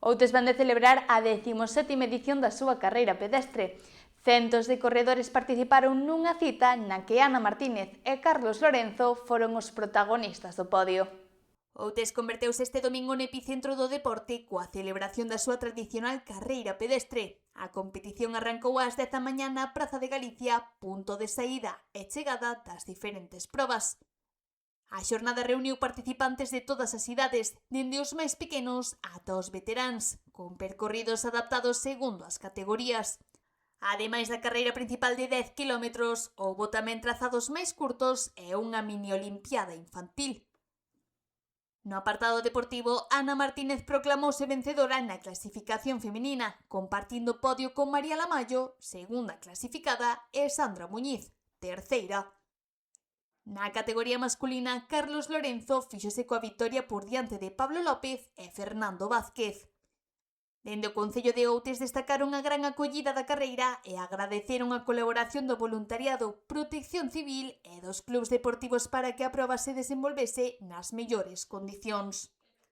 Outes van de celebrar a 17ª edición da súa carreira pedestre. Centos de corredores participaron nunha cita na que Ana Martínez e Carlos Lorenzo foron os protagonistas do podio. Outes converteuse este domingo no epicentro do deporte coa celebración da súa tradicional carreira pedestre. A competición arrancou ás 10 da mañá na Praza de Galicia, punto de saída e chegada das diferentes probas. A xornada reuniu participantes de todas as idades, dende os máis pequenos ata os veteráns, con percorridos adaptados segundo as categorías. Ademais da carreira principal de 10 km, houbo tamén trazados máis curtos e unha mini olimpiada infantil. No apartado deportivo, Ana Martínez proclamouse vencedora na clasificación feminina, compartindo podio con María Lamayo, segunda clasificada, e Sandra Muñiz, terceira. Na categoría masculina, Carlos Lorenzo fíxose coa vitoria por diante de Pablo López e Fernando Vázquez. Dende o Concello de Outes destacaron a gran acollida da carreira e agradeceron a colaboración do voluntariado, Protección Civil e dos clubs deportivos para que a proba se desenvolvese nas mellores condicións.